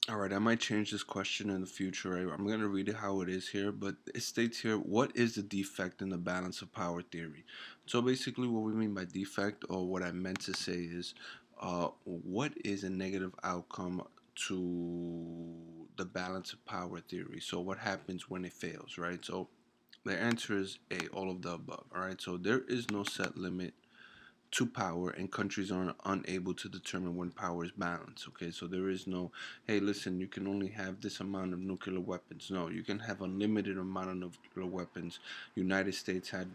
All right, I might change this question in the future. Right? I'm going to read it how it is here, but it states here, what is the defect in the balance of power theory? So basically, what we mean by defect, or what I meant to say is, what is a negative outcome to the balance of power theory? So what happens when it fails, right? So the answer is A, all of the above. All right, so there is no set limit to power, and countries are unable to determine when power is balanced. Okay, so there is no, hey, listen, you can only have this amount of nuclear weapons. No, you can have unlimited amount of nuclear weapons. United States had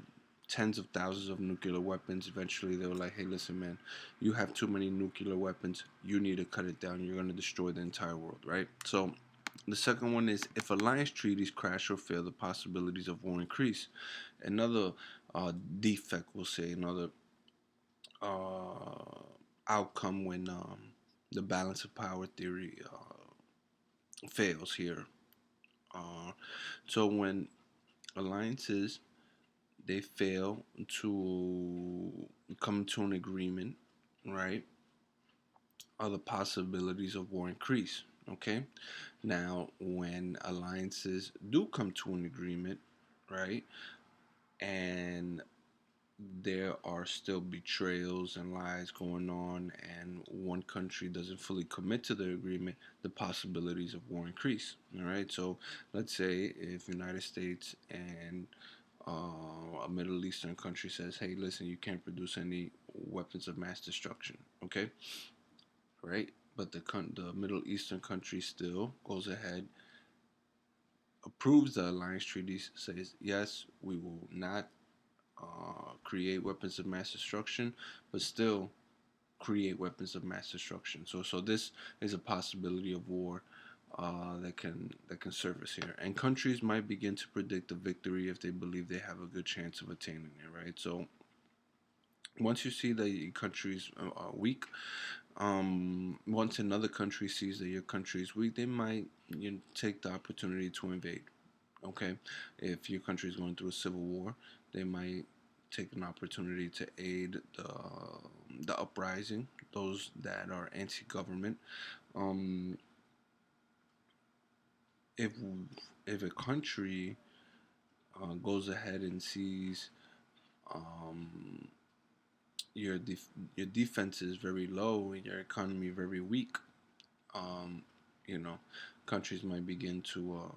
tens of thousands of nuclear weapons. Eventually they were like, hey, listen, man, you have too many nuclear weapons, you need to cut it down, you're going to destroy the entire world, right? So the second one is, if alliance treaties crash or fail, the possibilities of war increase. Another defect, we'll say, another uh, outcome when the balance of power theory fails here. Uh, so when alliances they fail to come to an agreement, right? Other possibilities of war increase. Okay. Now, when alliances do come to an agreement, right, and there are still betrayals and lies going on, and one country doesn't fully commit to the agreement, the possibilities of war increase. All right, so let's say if United States and a Middle Eastern country says, "Hey, listen, you can't produce any weapons of mass destruction," okay, right? But the Middle Eastern country still goes ahead, approves the alliance treaties, says, "Yes, we will not create weapons of mass destruction, but still create weapons of mass destruction." So this is a possibility of war that can surface here, and countries might begin to predict a victory if they believe they have a good chance of attaining it. Right. So once you see that your country's weak, once another country sees that your country is weak, they might take the opportunity to invade. Okay, if your country is going through a civil war, they might take an opportunity to aid the uprising, those that are anti-government. Um, if if a country goes ahead and sees um, your your defense is very low and your economy very weak, um, you know, countries might begin to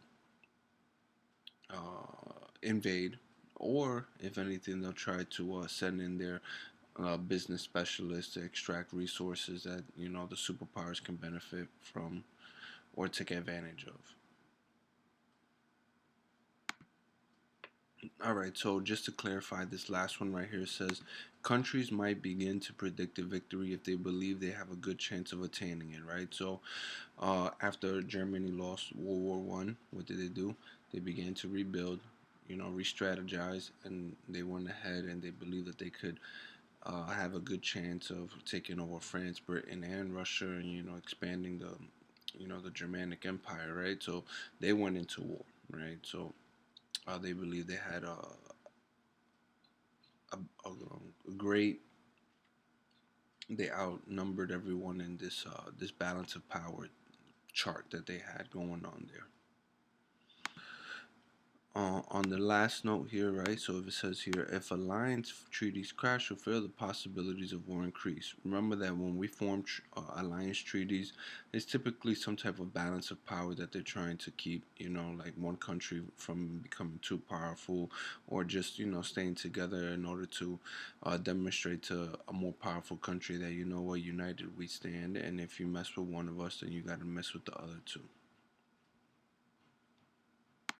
invade, or if anything, they'll try to send in their business specialists to extract resources that the superpowers can benefit from or take advantage of. All right, so just to clarify, this last one right here says countries might begin to predict a victory if they believe they have a good chance of attaining it. Right, so after Germany lost World War I, what did they do? They began to rebuild, re-strategize, and they went ahead and they believed that they could have a good chance of taking over France, Britain, and Russia, and expanding the Germanic Empire, right? So they went into war, right? So they believe they had a great. They outnumbered everyone in this balance of power chart that they had going on there. On the last note here, right? So if it says here, if alliance treaties crash or fail, the possibilities of war increase. Remember that when we form alliance treaties, it's typically some type of balance of power that they're trying to keep. Like one country from becoming too powerful, or just staying together in order to demonstrate to a more powerful country that, what, united we stand, and if you mess with one of us, then you got to mess with the other two.